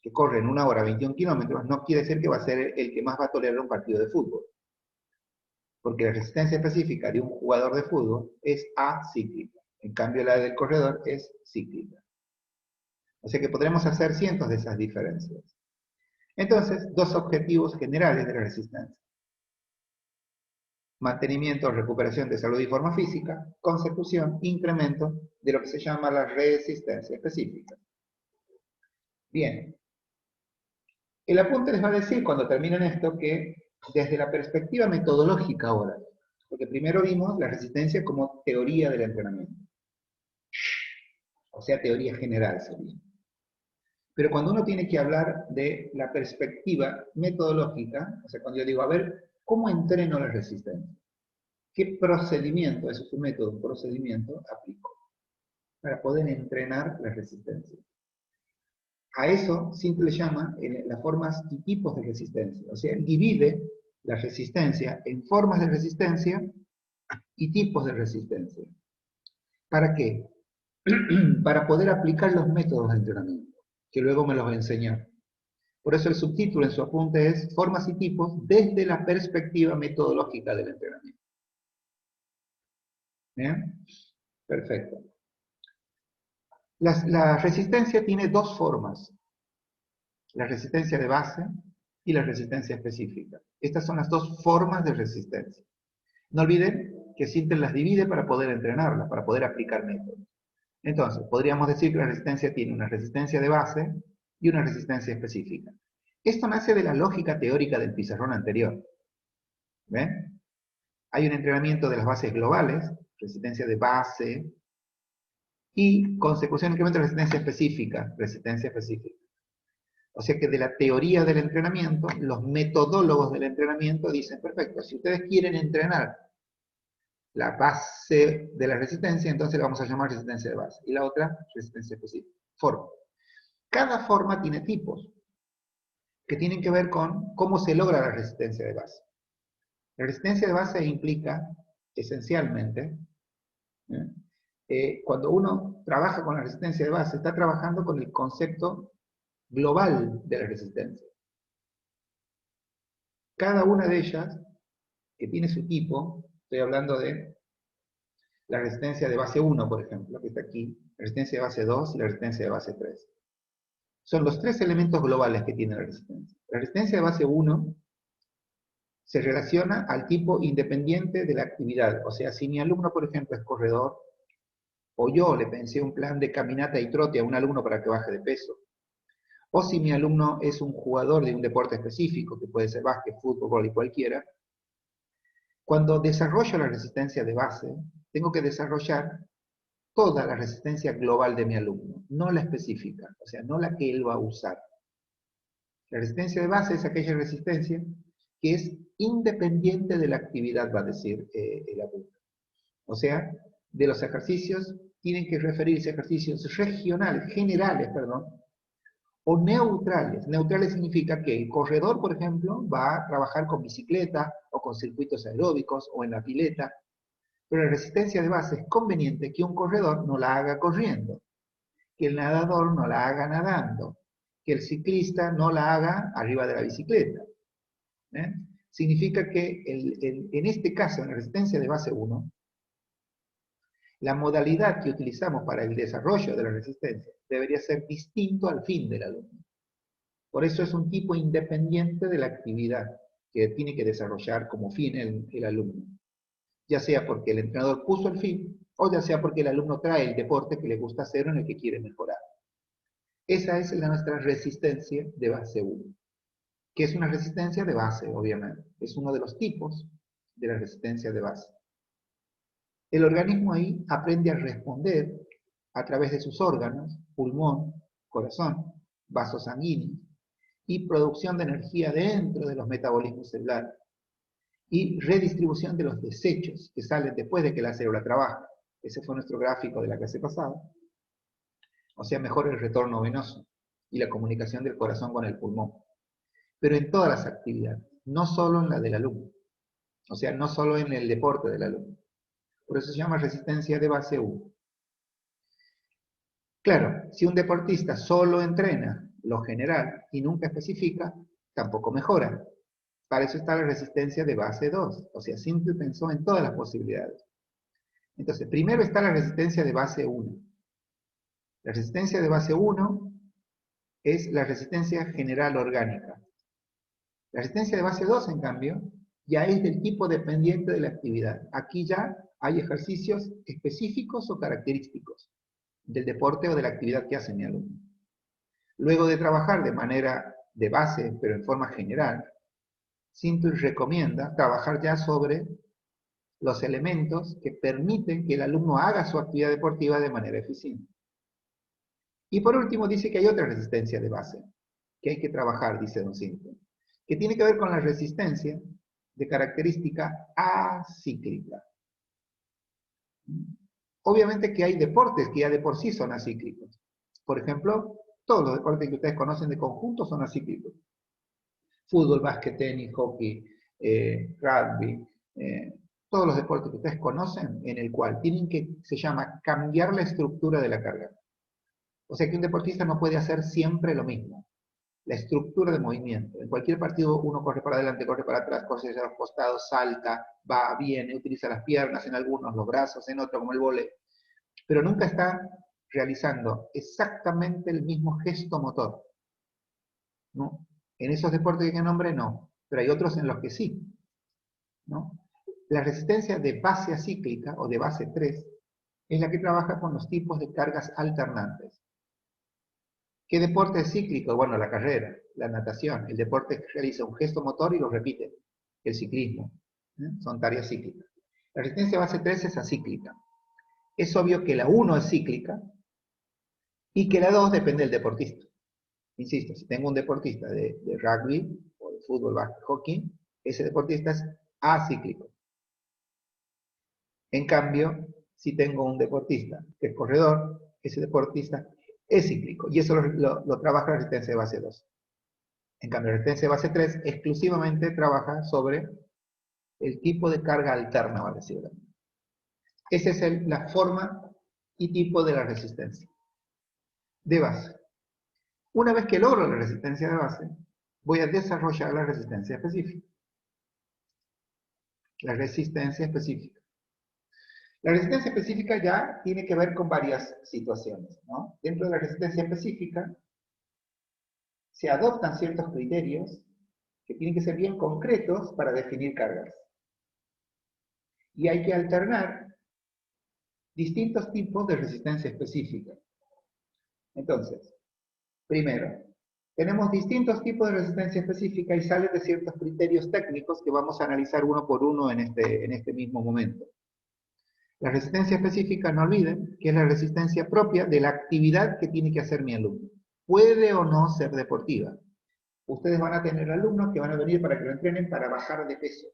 que corre en 1 hora 21 kilómetros no quiere decir que va a ser el que más va a tolerar un partido de fútbol. Porque la resistencia específica de un jugador de fútbol es acíclica. En cambio, la del corredor es cíclica. O sea que podremos hacer cientos de esas diferencias. Entonces, dos objetivos generales de la resistencia. Mantenimiento o recuperación de salud y forma física, consecución, incremento de lo que se llama la resistencia específica. Bien. El apunte les va a decir cuando terminen esto que desde la perspectiva metodológica ahora, porque primero vimos la resistencia como teoría del entrenamiento, o sea, teoría general sería. Pero cuando uno tiene que hablar de la perspectiva metodológica, o sea, cuando yo digo, a ver, ¿cómo entreno la resistencia? ¿Qué procedimiento, eso es un método, un procedimiento, aplico para poder entrenar la resistencia? A eso Simple le llama las formas y tipos de resistencia. O sea, él divide la resistencia en formas de resistencia y tipos de resistencia. ¿Para qué? Para poder aplicar los métodos de entrenamiento, que luego me los va a enseñar. Por eso el subtítulo en su apunte es Formas y tipos desde la perspectiva metodológica del entrenamiento. ¿Bien? Perfecto. La resistencia tiene dos formas. La resistencia de base y la resistencia específica. Estas son las dos formas de resistencia. No olviden que Simple las divide para poder entrenarlas, para poder aplicar métodos. Entonces, podríamos decir que la resistencia tiene una resistencia de base y una resistencia específica. Esto nace de la lógica teórica del pizarrón anterior. ¿Ven? Hay un entrenamiento de las bases globales, resistencia de base, y consecución incremento de resistencia específica, resistencia específica. O sea que de la teoría del entrenamiento, los metodólogos del entrenamiento dicen, perfecto, si ustedes quieren entrenar la base de la resistencia, entonces la vamos a llamar resistencia de base. Y la otra, resistencia específica. Forma. Cada forma tiene tipos que tienen que ver con cómo se logra la resistencia de base. La resistencia de base implica, esencialmente, cuando uno trabaja con la resistencia de base, está trabajando con el concepto global de la resistencia. Cada una de ellas, que tiene su tipo, estoy hablando de la resistencia de base 1, por ejemplo, que está aquí, la resistencia de base 2 y la resistencia de base 3. Son los tres elementos globales que tiene la resistencia. La resistencia de base 1 se relaciona al tipo independiente de la actividad. O sea, si mi alumno, por ejemplo, es corredor, o yo le pensé un plan de caminata y trote a un alumno para que baje de peso, o si mi alumno es un jugador de un deporte específico, que puede ser básquet, fútbol, vóley, cualquiera, cuando desarrollo la resistencia de base, tengo que desarrollar toda la resistencia global de mi alumno, no la específica, o sea, no la que él va a usar. La resistencia de base es aquella resistencia que es independiente de la actividad, va a decir el alumno. O sea, de los ejercicios, tienen que referirse a ejercicios regionales, generales, perdón, o neutrales. Neutrales significa que el corredor, por ejemplo, va a trabajar con bicicleta o con circuitos aeróbicos o en la pileta, pero la resistencia de base es conveniente que un corredor no la haga corriendo, que el nadador no la haga nadando, que el ciclista no la haga arriba de la bicicleta. Significa que en este caso, en la resistencia de base 1, la modalidad que utilizamos para el desarrollo de la resistencia debería ser distinto al fin del alumno. Por eso es un tipo independiente de la actividad que tiene que desarrollar como fin el alumno. Ya sea porque el entrenador puso el fin, o ya sea porque el alumno trae el deporte que le gusta hacer o en el que quiere mejorar. Esa es nuestra resistencia de base 1, que es una resistencia de base, obviamente. Es uno de los tipos de la resistencia de base. el organismo ahí aprende a responder a través de sus órganos, pulmón, corazón, vasos sanguíneos, y producción de energía dentro de los metabolismos celulares, y redistribución de los desechos que salen después de que la célula trabaja. Ese fue nuestro gráfico de la clase pasada. O sea, mejora el retorno venoso y la comunicación del corazón con el pulmón. Pero en todas las actividades, no solo en la del alumno. O sea, no solo en el deporte del alumno. Por eso se llama resistencia de base 1. Claro, si un deportista solo entrena lo general y nunca especifica, tampoco mejora. Para eso está la resistencia de base 2. O sea, Simple pensó en todas las posibilidades. Entonces, primero está la resistencia de base 1. La resistencia de base 1 es la resistencia general orgánica. La resistencia de base 2, en cambio, ya es del tipo dependiente de la actividad. Aquí ya hay ejercicios específicos o característicos del deporte o de la actividad que hace mi alumno. Luego de trabajar de manera de base, pero en forma general, Simple recomienda trabajar ya sobre los elementos que permiten que el alumno haga su actividad deportiva de manera eficiente. Y por último dice que hay otra resistencia de base, que hay que trabajar, dice Don Simple, que tiene que ver con la resistencia de característica acíclica. Obviamente que hay deportes que ya de por sí son acíclicos. Por ejemplo, todos los deportes que ustedes conocen de conjunto son acíclicos. Fútbol, básquet, tenis, hockey, rugby, todos los deportes que ustedes conocen, en el cual tienen que, se llama, cambiar la estructura de la carga. O sea que un deportista no puede hacer siempre lo mismo. La estructura de movimiento. En cualquier partido uno corre para adelante, corre para atrás, corre hacia los costados, salta, va, viene, utiliza las piernas en algunos, los brazos en otros, como el vóley. Pero nunca está realizando exactamente el mismo gesto motor, ¿no? En esos deportes que nombré no, pero hay otros en los que sí, ¿no? La resistencia de base acíclica o de base 3 es la que trabaja con los tipos de cargas alternantes. ¿Qué deporte es cíclico? Bueno, la carrera, la natación, el deporte que realiza un gesto motor y lo repite, el ciclismo, son tareas cíclicas. La resistencia base 3 es acíclica. Es obvio que la 1 es cíclica y que la 2 depende del deportista. Insisto, si tengo un deportista de rugby o de fútbol, básquet, hockey, ese deportista es acíclico. En cambio, si tengo un deportista que es corredor, ese deportista es cíclico. Y eso lo trabaja la resistencia de base 2. En cambio, la resistencia de base 3 exclusivamente trabaja sobre el tipo de carga alterna, vale decirlo. Esa es la forma y tipo de la resistencia de base. Una vez que logro la resistencia de base, voy a desarrollar la resistencia específica. La resistencia específica. La resistencia específica ya tiene que ver con varias situaciones, ¿no? Dentro de la resistencia específica se adoptan ciertos criterios que tienen que ser bien concretos para definir cargas. Y hay que alternar distintos tipos de resistencia específica. Entonces, primero, tenemos distintos tipos de resistencia específica y salen de ciertos criterios técnicos que vamos a analizar uno por uno en este mismo momento. La resistencia específica, no olviden, que es la resistencia propia de la actividad que tiene que hacer mi alumno. Puede o no ser deportiva. Ustedes van a tener alumnos que van a venir para que lo entrenen para bajar de peso.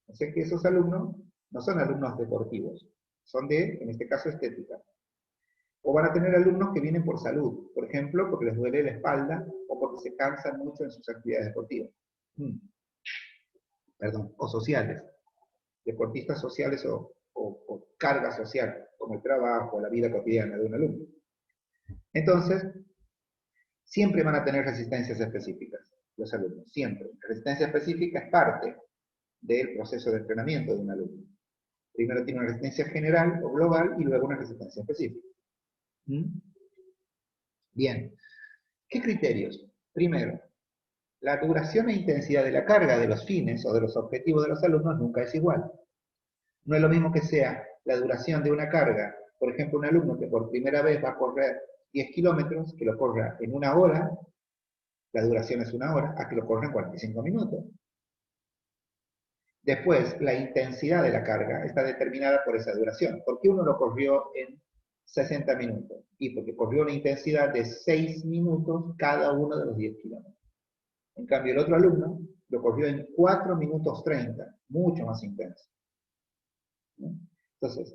O sea que esos alumnos no son alumnos deportivos, son de, en este caso, estética. O van a tener alumnos que vienen por salud, por ejemplo, porque les duele la espalda o porque se cansan mucho en sus actividades deportivas. Perdón, o sociales. Deportistas sociales o carga social, como el trabajo, la vida cotidiana de un alumno. Entonces, siempre van a tener resistencias específicas, los alumnos, siempre. La resistencia específica es parte del proceso de entrenamiento de un alumno. Primero tiene una resistencia general o global y luego una resistencia específica. Bien. ¿Qué criterios? Primero, la duración e intensidad de la carga de los fines o de los objetivos de los alumnos nunca es igual. No es lo mismo que sea la duración de una carga, por ejemplo, un alumno que por primera vez va a correr 10 kilómetros, que lo corra en una hora, la duración es una hora, a que lo corra en 45 minutos. Después, la intensidad de la carga está determinada por esa duración. ¿Por qué uno lo corrió en 60 minutos? Y porque corrió una intensidad de 6 minutos cada uno de los 10 kilómetros. En cambio, el otro alumno lo corrió en 4 minutos 30, mucho más intenso. ¿No? Entonces,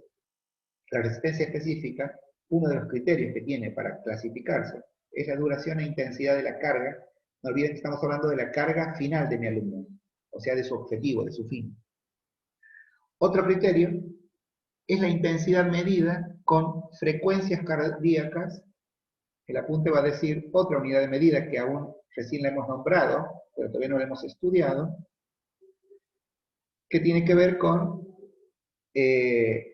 la resistencia específica, uno de los criterios que tiene para clasificarse es la duración e intensidad de la carga. No olviden que estamos hablando de la carga final de mi alumno, o sea, de su objetivo, de su fin. Otro criterio es la intensidad medida con frecuencias cardíacas. El apunte va a decir otra unidad de medida que aún recién la hemos nombrado, pero todavía no la hemos estudiado, que tiene que ver con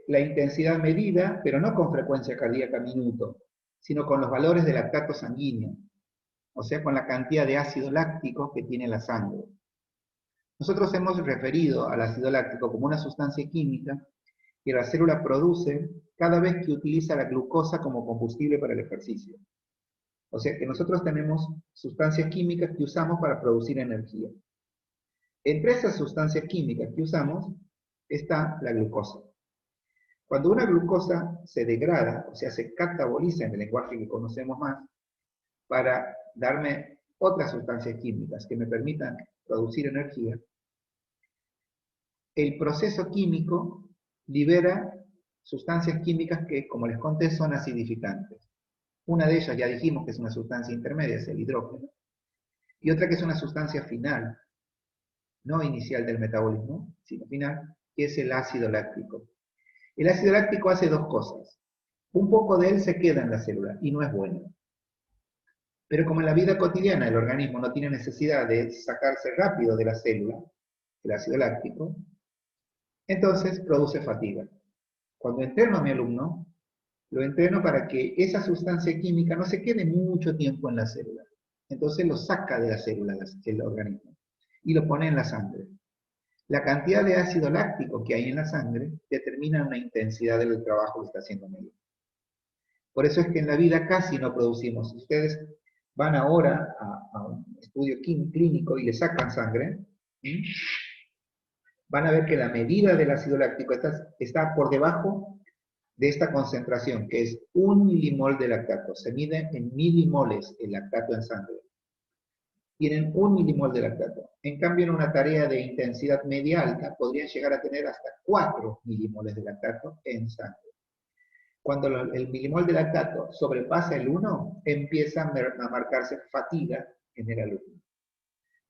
la intensidad medida, pero no con frecuencia cardíaca minuto, sino con los valores del lactato sanguíneo, o sea, con la cantidad de ácido láctico que tiene la sangre. Nosotros hemos referido al ácido láctico como una sustancia química que la célula produce cada vez que utiliza la glucosa como combustible para el ejercicio. O sea que nosotros tenemos sustancias químicas que usamos para producir energía. Entre esas sustancias químicas que usamos está la glucosa. Cuando una glucosa se degrada, o sea, se cataboliza en el lenguaje que conocemos más, para darme otras sustancias químicas que me permitan producir energía, el proceso químico libera sustancias químicas que, como les conté, son acidificantes. Una de ellas ya dijimos que es una sustancia intermedia, es el hidrógeno, y otra que es una sustancia final, no inicial del metabolismo, sino final, que es el ácido láctico. El ácido láctico hace dos cosas. Un poco de él se queda en la célula y no es bueno. Pero como en la vida cotidiana el organismo no tiene necesidad de sacarse rápido de la célula, el ácido láctico, entonces produce fatiga. Cuando entreno a mi alumno, lo entreno para que esa sustancia química no se quede mucho tiempo en la célula. Entonces lo saca de la célula el organismo y lo pone en la sangre. La cantidad de ácido láctico que hay en la sangre determina una intensidad del trabajo que está haciendo el médico. Por eso es que en la vida casi no producimos. Si ustedes van ahora a un estudio clínico y le sacan sangre, van a ver que la medida del ácido láctico está por debajo de esta concentración, que es 1 milimol de lactato. Se mide en milimoles el lactato en sangre. Tienen 1 milimol de lactato. En cambio, en una tarea de intensidad media alta, podrían llegar a tener hasta 4 milimoles de lactato en sangre. Cuando el milimol de lactato sobrepasa el 1, empieza a marcarse fatiga en el alumno.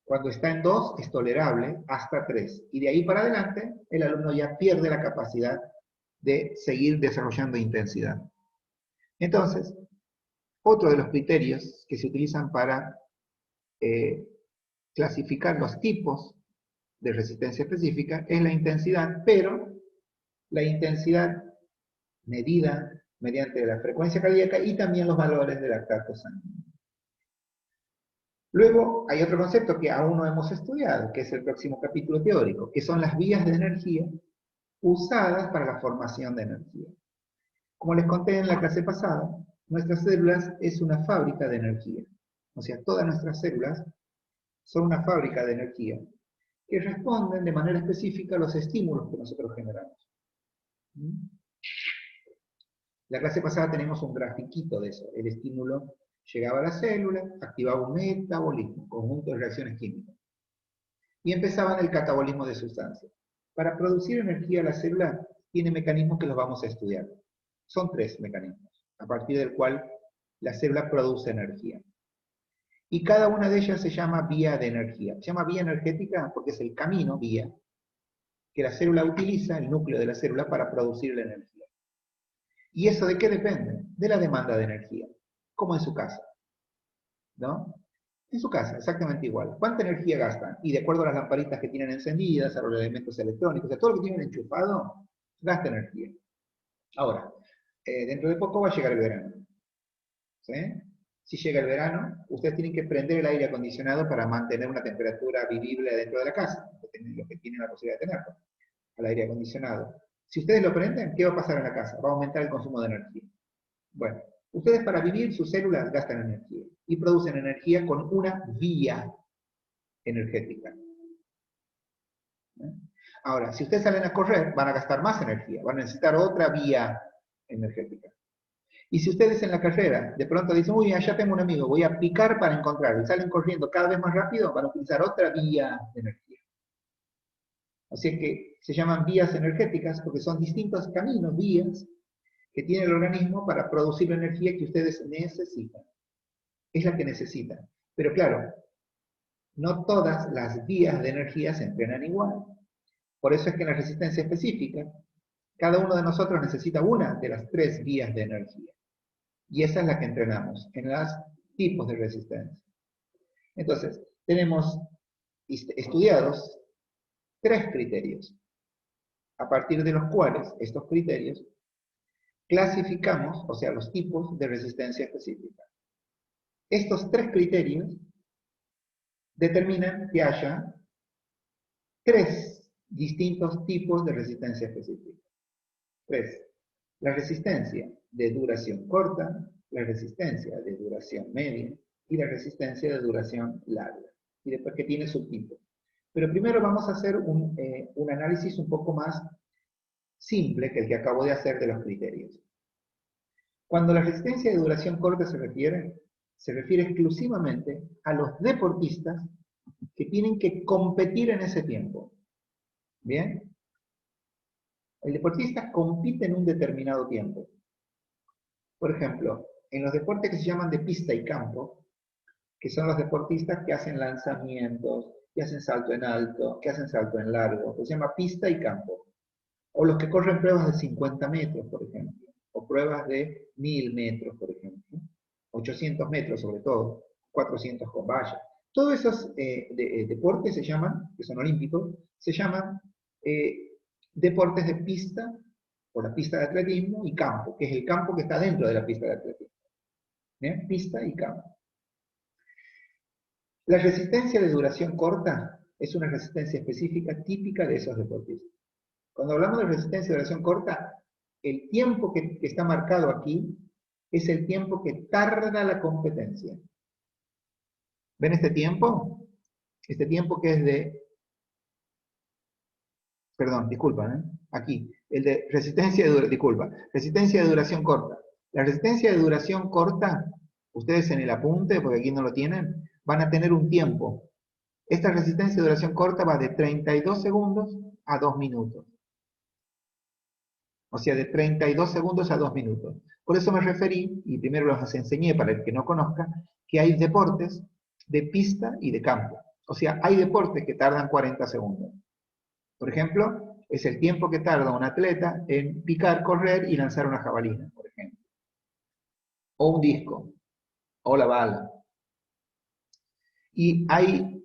Cuando está en 2, es tolerable, hasta 3. Y de ahí para adelante, el alumno ya pierde la capacidad de seguir desarrollando intensidad. Entonces, otro de los criterios que se utilizan para clasificar los tipos de resistencia específica es la intensidad, pero la intensidad medida mediante la frecuencia cardíaca y también los valores del lactato sanguíneo. Luego hay otro concepto que aún no hemos estudiado, que es el próximo capítulo teórico, que son las vías de energía usadas para la formación de energía. Como les conté en la clase pasada, nuestras células es una fábrica de energía. O sea, todas nuestras células son una fábrica de energía que responden de manera específica a los estímulos que nosotros generamos. La clase pasada tenemos un grafiquito de eso. El estímulo llegaba a la célula, activaba un metabolismo, conjunto de reacciones químicas. Y empezaban el catabolismo de sustancias. Para producir energía la célula tiene mecanismos que los vamos a estudiar. Son 3 mecanismos, a partir del cual la célula produce energía. Y cada una de ellas se llama vía de energía. Se llama vía energética porque es el camino, vía, que la célula utiliza, el núcleo de la célula, para producir la energía. ¿Y eso de qué depende? De la demanda de energía, como en su casa, ¿no? En su casa, exactamente igual. ¿Cuánta energía gastan? Y de acuerdo a las lamparitas que tienen encendidas, a los elementos electrónicos, a todo lo que tienen enchufado, gasta energía. Ahora, dentro de poco va a llegar el verano. ¿Sí? Si llega el verano, ustedes tienen que prender el aire acondicionado para mantener una temperatura vivible dentro de la casa, lo que tienen la posibilidad de tenerlo, al aire acondicionado. Si ustedes lo prenden, ¿qué va a pasar en la casa? Va a aumentar el consumo de energía. Bueno, ustedes para vivir, sus células gastan energía y producen energía con una vía energética. Ahora, si ustedes salen a correr, van a gastar más energía, van a necesitar otra vía energética. Y si ustedes en la carrera de pronto dicen, uy, allá tengo un amigo, voy a picar para encontrarlo, y salen corriendo cada vez más rápido, van a utilizar otra vía de energía. Así que se llaman vías energéticas porque son distintos caminos, vías, que tiene el organismo para producir la energía que ustedes necesitan. Es la que necesitan. Pero claro, no todas las vías de energía se entrenan igual. Por eso es que en la resistencia específica, cada uno de nosotros necesita una de las 3 vías de energía. Y esa es la que entrenamos en los tipos de resistencia. Entonces, tenemos estudiados 3 criterios, a partir de los cuales estos criterios clasificamos, o sea, los tipos de resistencia específica. Estos 3 criterios determinan que haya 3 distintos tipos de resistencia específica. 3. La resistencia de duración corta, la resistencia de duración media y la resistencia de duración larga. Y después que tiene subtipos. Pero primero vamos a hacer un análisis un poco más simple que el que acabo de hacer de los criterios. Cuando la resistencia de duración corta se refiere exclusivamente a los deportistas que tienen que competir en ese tiempo. ¿Bien? El deportista compite en un determinado tiempo. Por ejemplo, en los deportes que se llaman de pista y campo, que son los deportistas que hacen lanzamientos, que hacen salto en alto, que hacen salto en largo, que se llama pista y campo. O los que corren pruebas de 50 metros, por ejemplo, o pruebas de 1000 metros, por ejemplo, 800 metros sobre todo, 400 con valla. Todos esos deportes se llaman, que son olímpicos, se llaman deportes de pista, o la pista de atletismo, y campo, que es el campo que está dentro de la pista de atletismo. ¿Bien? Pista y campo. La resistencia de duración corta es una resistencia específica típica de esos deportistas. Cuando hablamos de resistencia de duración corta, el tiempo que está marcado aquí es el tiempo que tarda la competencia. ¿Ven este tiempo? Este tiempo que es de... Perdón, disculpa, aquí. El de resistencia de resistencia de duración corta. La resistencia de duración corta, ustedes en el apunte, porque aquí no lo tienen, van a tener un tiempo. Esta resistencia de duración corta va de 32 segundos a 2 minutos. O sea, de 32 segundos a 2 minutos. Por eso me referí, y primero los enseñé para el que no conozca, que hay deportes de pista y de campo. O sea, hay deportes que tardan 40 segundos. Por ejemplo, es el tiempo que tarda un atleta en picar, correr y lanzar una jabalina, por ejemplo. O un disco, o la bala. Y hay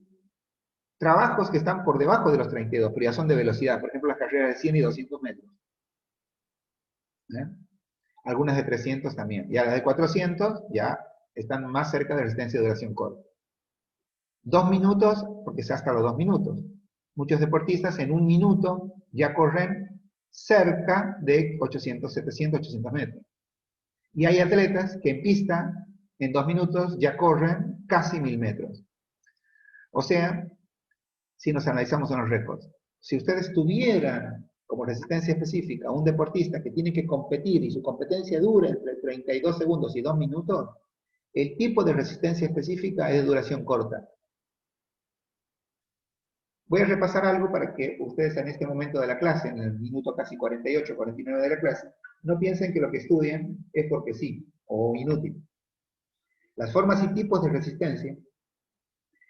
trabajos que están por debajo de los 32, pero ya son de velocidad. Por ejemplo, las carreras de 100 y 200 metros. Algunas de 300 también. Y a las de 400 ya están más cerca de resistencia de duración corta. 2 minutos, porque es hasta los 2 minutos. Muchos deportistas en 1 minuto ya corren cerca de 800, 700, 800 metros. Y hay atletas que en pista, en 2 minutos, ya corren casi 1000 metros. O sea, si nos analizamos en los récords, si ustedes tuvieran como resistencia específica un deportista que tiene que competir y su competencia dura entre 32 segundos y 2 minutos, el tipo de resistencia específica es de duración corta. Voy a repasar algo para que ustedes en este momento de la clase, en el minuto casi 48, 49 de la clase, no piensen que lo que estudian es porque sí, o inútil. Las formas y tipos de resistencia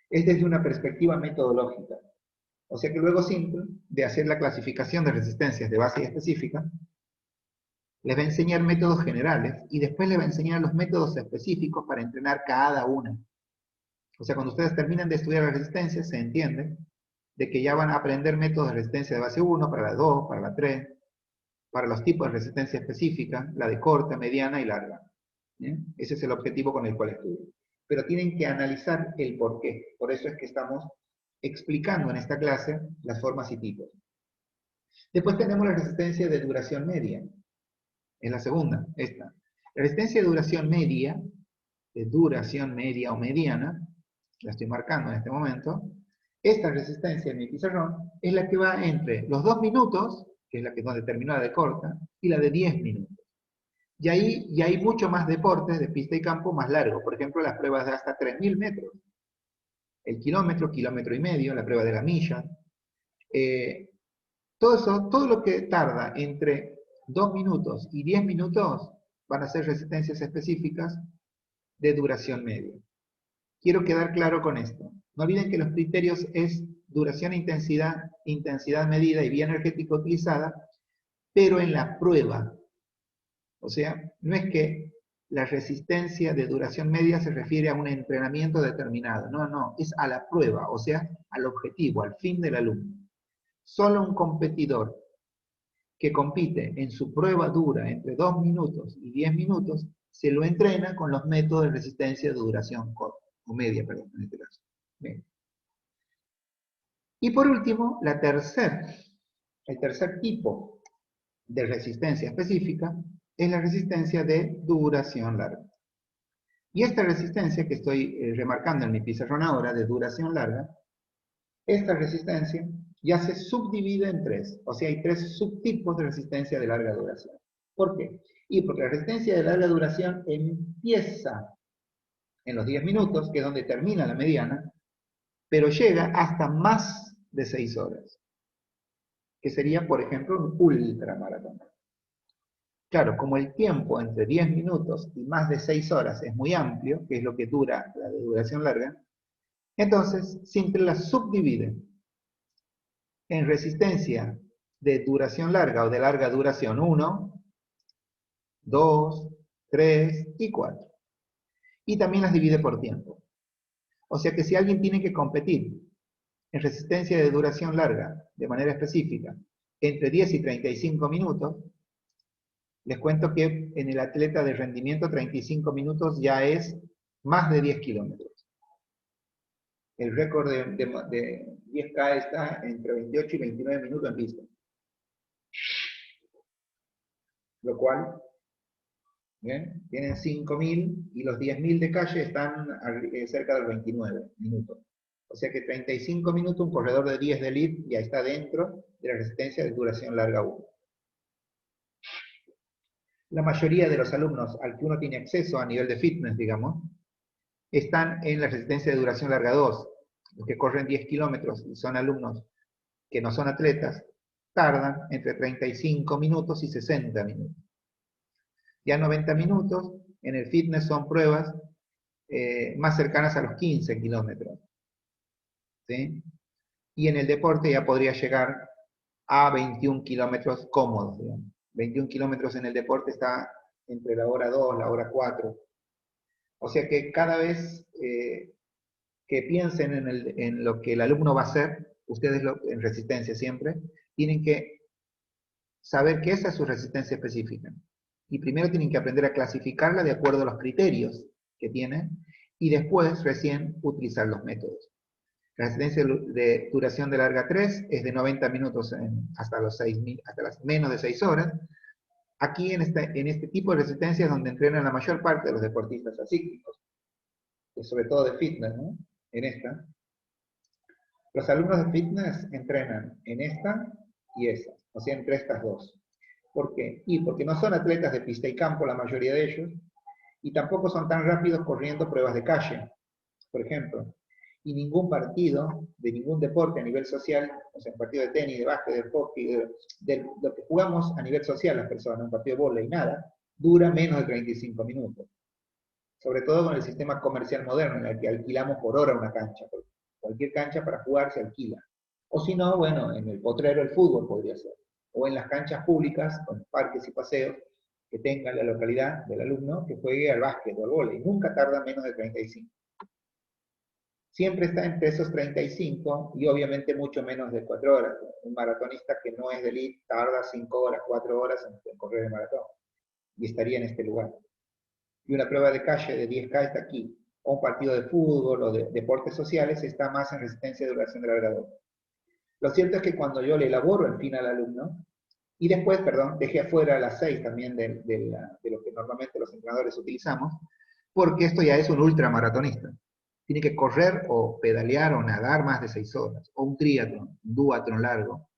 es desde una perspectiva metodológica. O sea que luego simple de hacer la clasificación de resistencias de base y específica, les va a enseñar métodos generales y después les va a enseñar los métodos específicos para entrenar cada una. O sea, cuando ustedes terminan de estudiar las resistencias, se entiende de que ya van a aprender métodos de resistencia de base 1, para la 2, para la 3, para los tipos de resistencia específica, la de corta, mediana y larga. ¿Bien? Ese es el objetivo con el cual estudian. Pero tienen que analizar el por qué. Por eso es que estamos explicando en esta clase las formas y tipos. Después tenemos la resistencia de duración media. Es la segunda, esta. La resistencia de duración media o mediana, la estoy marcando en este momento, Esta resistencia en mi pizarrón es la que va entre los 2 minutos, que es la que donde terminó la de corta, y la de 10 minutos. Y ahí ya hay mucho más deportes de pista y campo más largos. Por ejemplo, las pruebas de hasta 3.000 metros. El kilómetro, kilómetro y medio, la prueba de la milla. Eh, todo eso, todo lo que tarda entre 2 minutos y 10 minutos van a ser resistencias específicas de duración media. Quiero quedar claro con esto. No olviden que los criterios es duración e intensidad, intensidad medida y vía energética utilizada, pero en la prueba. O sea, no es que la resistencia de duración media se refiere a un entrenamiento determinado. No, no, es a la prueba, o sea, al objetivo, al fin del alumno. Solo un competidor que compite en su prueba dura entre 2 minutos y 10 minutos, se lo entrena con los métodos de resistencia de duración corta, o media, perdón, en este caso. Bien. Y por último, el tercer tipo de resistencia específica es la resistencia de duración larga. Y esta resistencia que estoy remarcando en mi pizarrón ahora, de duración larga, esta resistencia ya se subdivide en tres, o sea, hay tres subtipos de resistencia de larga duración. ¿Por qué? Y porque la resistencia de larga duración empieza en los 10 minutos, que es donde termina la mediana, pero llega hasta más de 6 horas, que sería, por ejemplo, un ultramaratón. Claro, como el tiempo entre 10 minutos y más de 6 horas es muy amplio, que es lo que dura la de duración larga, entonces siempre la subdivide en resistencia de duración larga o de larga duración 1, 2, 3 y 4. Y también las divide por tiempo. O sea que si alguien tiene que competir en resistencia de duración larga, de manera específica, entre 10 y 35 minutos, les cuento que en el atleta de rendimiento 35 minutos ya es más de 10 kilómetros. El récord de 10K está entre 28 y 29 minutos en pista. Lo cual, ¿bien? Tienen 5.000 y los 10.000 de calle están cerca de los 29 minutos. O sea que 35 minutos, un corredor de 10 de elite ya está dentro de la resistencia de duración larga 1. La mayoría de los alumnos al que uno tiene acceso a nivel de fitness, digamos, están en la resistencia de duración larga 2. Los que corren 10 kilómetros y son alumnos que no son atletas, tardan entre 35 minutos y 60 minutos. Ya 90 minutos en el fitness son pruebas más cercanas a los 15 kilómetros. ¿Sí? Y en el deporte ya podría llegar a 21 kilómetros cómodos. Digamos. 21 kilómetros en el deporte está entre la hora 2, la hora 4. O sea que cada vez que piensen en lo que el alumno va a hacer, ustedes en resistencia siempre, tienen que saber que esa es su resistencia específica. Y primero tienen que aprender a clasificarla de acuerdo a los criterios que tienen y después recién utilizar los métodos. La resistencia de duración de larga 3 es de 90 minutos hasta las menos de 6 horas. Aquí en este tipo de resistencia es donde entrenan la mayor parte de los deportistas acíclicos, sobre todo de fitness, ¿no? En esta. Los alumnos de fitness entrenan en esta y esa, o sea, entre estas dos. ¿Por qué? Y porque no son atletas de pista y campo la mayoría de ellos, y tampoco son tan rápidos corriendo pruebas de calle, por ejemplo. Y ningún partido de ningún deporte a nivel social, o sea, un partido de tenis, de básquet, de hockey, de lo que jugamos a nivel social las personas, un partido de vóley, nada, dura menos de 35 minutos. Sobre todo con el sistema comercial moderno, en el que alquilamos por hora una cancha. Cualquier cancha para jugar se alquila. O si no, bueno, en el potrero el fútbol podría ser. O en las canchas públicas, con parques y paseos, que tenga la localidad del alumno que juegue al básquet o al vóley. Nunca tarda menos de 35. Siempre está entre esos 35 y obviamente mucho menos de 4 horas. Un maratonista que no es de elite tarda 5 horas, 4 horas en correr el maratón. Y estaría en este lugar. Y una prueba de calle de 10K está aquí. O un partido de fútbol o de deportes sociales está más en resistencia de duración de larga 2. Lo cierto es que cuando yo le elaboro el fin al alumno, y después, perdón, dejé afuera las 6 también de lo que normalmente los entrenadores utilizamos, porque esto ya es un ultramaratonista. tiene que correr o pedalear o nadar más de 6 horas, o un triatlón, un duatlón largo. O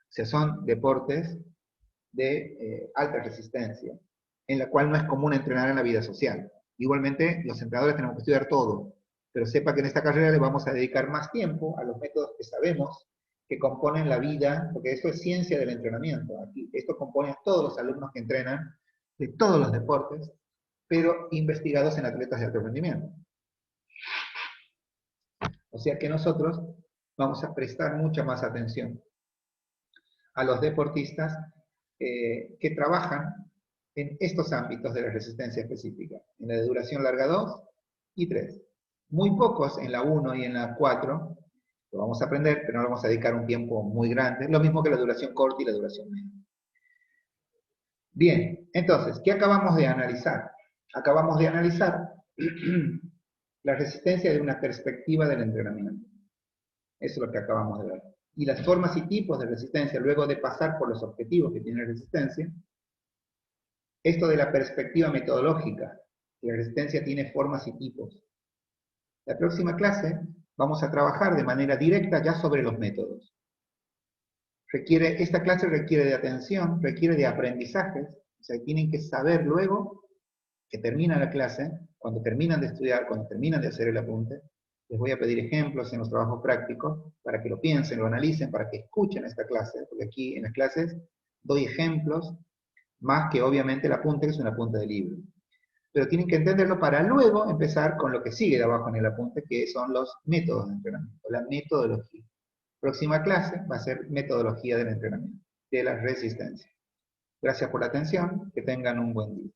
sea, son deportes de alta resistencia, en la cual no es común entrenar en la vida social. Igualmente, los entrenadores tenemos que estudiar todo, pero sepa que en esta carrera le vamos a dedicar más tiempo a los métodos que sabemos que componen la vida, porque esto es ciencia del entrenamiento. Aquí, esto compone a todos los alumnos que entrenan de todos los deportes, pero investigados en atletas de alto rendimiento. O sea que nosotros vamos a prestar mucha más atención a los deportistas que trabajan en estos ámbitos de la resistencia específica, en la de duración larga 2 y 3. Muy pocos en la 1 y en la 4, lo vamos a aprender, pero no le vamos a dedicar un tiempo muy grande, lo mismo que la duración corta y la duración media. Bien, entonces, ¿qué acabamos de analizar? Acabamos de analizar la resistencia de una perspectiva del entrenamiento. Eso es lo que acabamos de ver. Y las formas y tipos de resistencia, luego de pasar por los objetivos que tiene resistencia, esto de la perspectiva metodológica, que la resistencia tiene formas y tipos. La próxima clase vamos a trabajar de manera directa ya sobre los métodos. Esta clase requiere de atención, requiere de aprendizajes, o sea, tienen que saber luego que termina la clase, cuando terminan de estudiar, cuando terminan de hacer el apunte, les voy a pedir ejemplos en los trabajos prácticos para que lo piensen, lo analicen, para que escuchen esta clase, porque aquí en las clases doy ejemplos, más que obviamente el apunte, que es un apunte de libro. Pero tienen que entenderlo para luego empezar con lo que sigue de abajo en el apunte, que son los métodos de entrenamiento, la metodología. Próxima clase va a ser metodología del entrenamiento, de la resistencia. Gracias por la atención, que tengan un buen día.